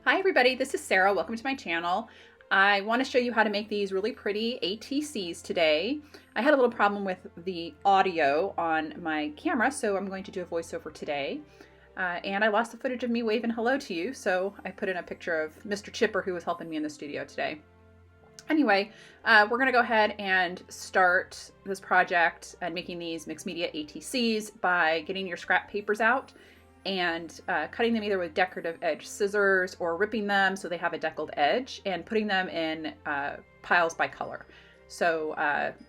Hi everybody, this is Sarah. Welcome to my channel. I want to show you how to make these really pretty ATCs today. I had a little problem with the audio on my camera, so I'm going to do a voiceover today. And I lost the footage of me waving hello to you, so I put in a picture of Mr. Chipper who was helping me in the studio today. Anyway, we're going to go ahead and start this project and making these mixed media ATCs by getting your scrap papers out and cutting them either with decorative edge scissors or ripping them so they have a deckled edge and putting them in piles by color. So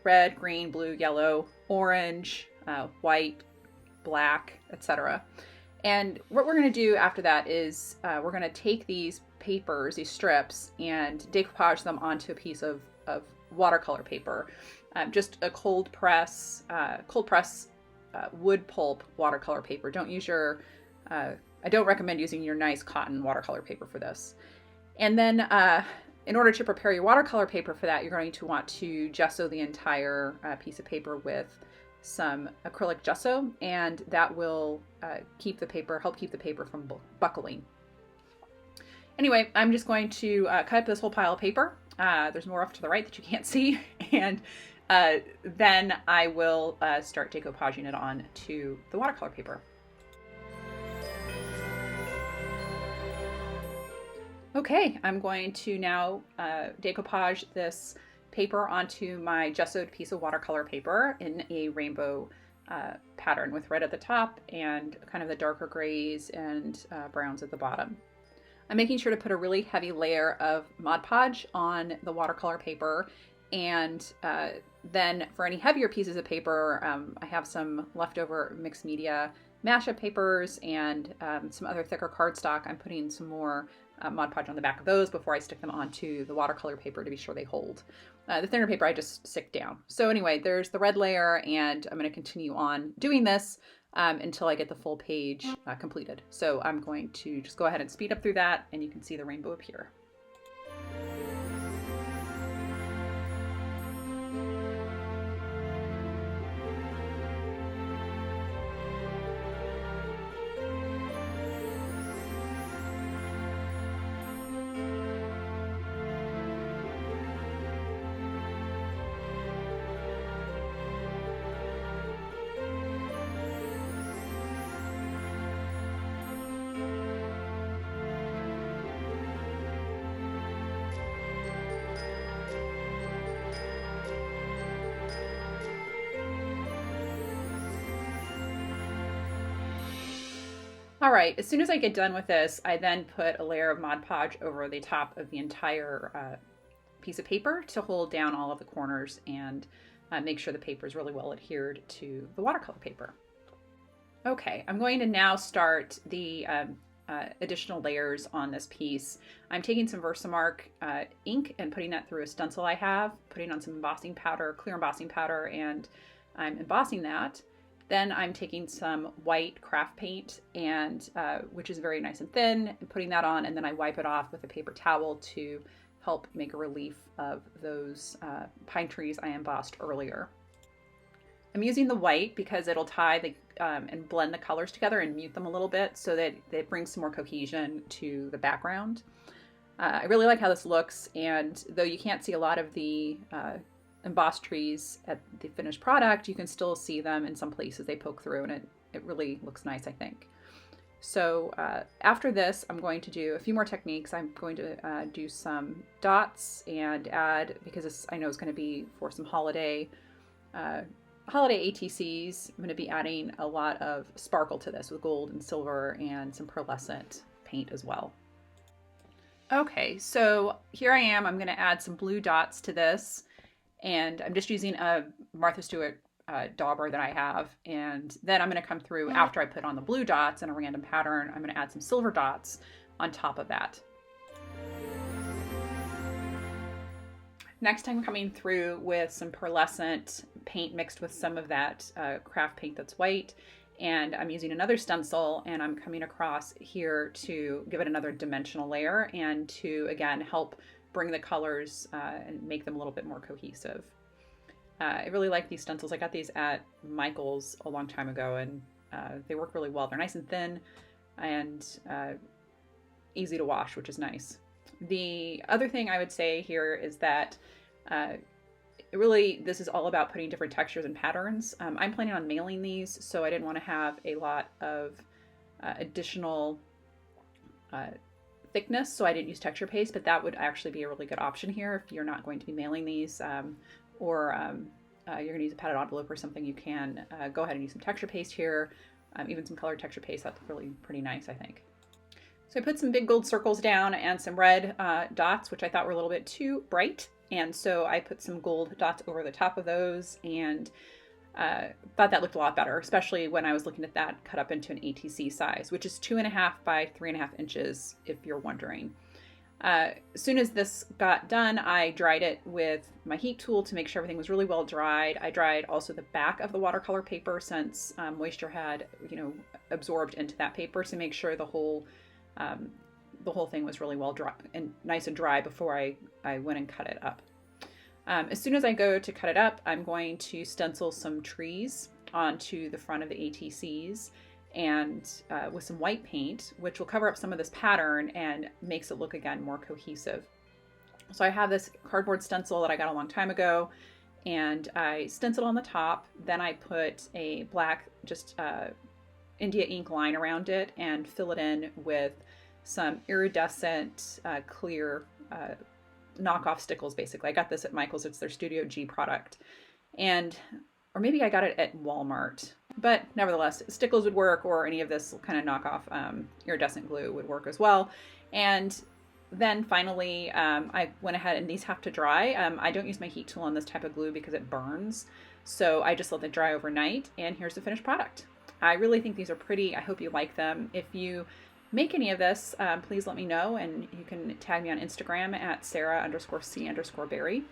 red, green, blue, yellow, orange, white, black, etc. And what we're going to do after that is we're going to take these papers, these strips, and decoupage them onto a piece of watercolor paper. Just a cold press wood pulp watercolor paper. Don't use your I don't recommend using your nice cotton watercolor paper for this. And then in order to prepare your watercolor paper for that, you're going to want to gesso the entire piece of paper with some acrylic gesso, and that will help keep the paper from buckling. Anyway, I'm just going to cut up this whole pile of paper. There's more off to the right that you can't see, and then I will start decoupaging it on to the watercolor paper. Okay, I'm going to now decoupage this paper onto my gessoed piece of watercolor paper in a rainbow pattern with red at the top and kind of the darker grays and browns at the bottom. I'm making sure to put a really heavy layer of Mod Podge on the watercolor paper, and then for any heavier pieces of paper, I have some leftover mixed media mashup papers and some other thicker cardstock. I'm putting some more Mod Podge on the back of those before I stick them onto the watercolor paper to be sure they hold. The thinner paper I just stick down. So anyway, there's the red layer, and I'm going to continue on doing this until I get the full page completed. So I'm going to just go ahead and speed up through that, and you can see the rainbow appear. All right, as soon as I get done with this, I then put a layer of Mod Podge over the top of the entire piece of paper to hold down all of the corners and make sure the paper is really well adhered to the watercolor paper. Okay, I'm going to now start the additional layers on this piece. I'm taking some Versamark ink and putting that through a stencil I have, putting on some embossing powder, clear embossing powder, and I'm embossing that. Then I'm taking some white craft paint, and which is very nice and thin, and putting that on, and then I wipe it off with a paper towel to help make a relief of those pine trees I embossed earlier. I'm using the white because it'll tie and blend the colors together and mute them a little bit so that it brings some more cohesion to the background. I really like how this looks, and though you can't see a lot of the embossed trees at the finished product, you can still see them in some places. They poke through, and it really looks nice, I think. So after this, I'm going to do a few more techniques. I'm going to do some dots and add, because I know it's going to be for some holiday ATCs, I'm going to be adding a lot of sparkle to this with gold and silver and some pearlescent paint as well. Okay, so here I am. I'm going to add some blue dots to this. And I'm just using a Martha Stewart dauber that I have. And then I'm going to come through after I put on the blue dots in a random pattern. I'm going to add some silver dots on top of that. Next, I'm coming through with some pearlescent paint mixed with some of that craft paint that's white. And I'm using another stencil, and I'm coming across here to give it another dimensional layer and to, again, help bring the colors and make them a little bit more cohesive. I really like these stencils. I got these at Michael's a long time ago, and they work really well. They're nice and thin, and easy to wash, which is nice. The other thing I would say here is that really, this is all about putting different textures and patterns. I'm planning on mailing these, so I didn't want to have a lot of additional thickness, so I didn't use texture paste, but that would actually be a really good option here if you're not going to be mailing these, or you're going to use a padded envelope or something. You can go ahead and use some texture paste here, even some colored texture paste. That's really pretty nice, I think. So I put some big gold circles down and some red dots, which I thought were a little bit too bright. And so I put some gold dots over the top of those, and thought that looked a lot better, especially when I was looking at that cut up into an ATC size, which is 2.5 by 3.5 inches, if you're wondering. As soon as this got done, I dried it with my heat tool to make sure everything was really well dried. I dried also the back of the watercolor paper, since moisture had, absorbed into that paper, to make sure the whole thing was really well dry and nice and dry before I went and cut it up. As soon as I go to cut it up, I'm going to stencil some trees onto the front of the ATCs, and with some white paint, which will cover up some of this pattern and makes it look, again, more cohesive. So I have this cardboard stencil that I got a long time ago, and I stenciled on the top. Then I put a black, India ink line around it and fill it in with some iridescent clear knockoff stickles, basically. I got this at Michael's. It's their Studio G product. Or maybe I got it at Walmart. But nevertheless, stickles would work, or any of this kind of knockoff iridescent glue would work as well. And then finally, I went ahead, and these have to dry. I don't use my heat tool on this type of glue because it burns. So I just let them dry overnight, and here's the finished product. I really think these are pretty. I hope you like them. If you make any of this, please let me know, and you can tag me on Instagram at Sarah_C_Berry.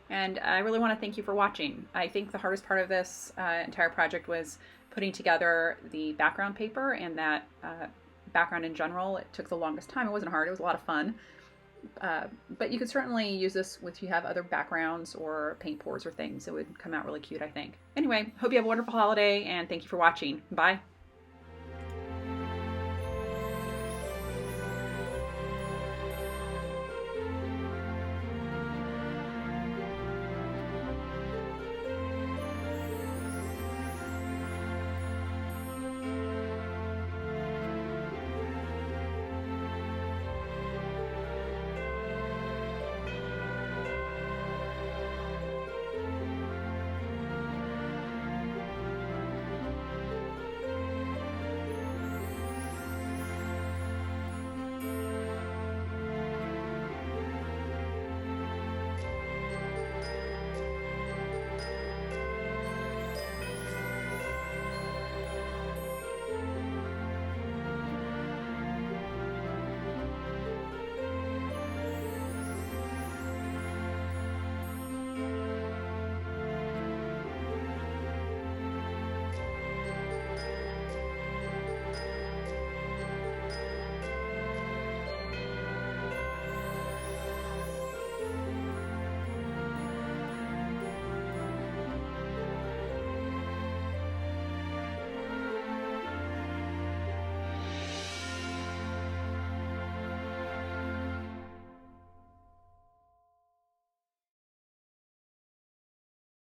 And I really want to thank you for watching. I think the hardest part of this entire project was putting together the background paper and that background in general. It took the longest time. It wasn't hard. It was a lot of fun. But you could certainly use this if you have other backgrounds or paint pours or things. It would come out really cute, I think. Anyway, hope you have a wonderful holiday, and thank you for watching. Bye.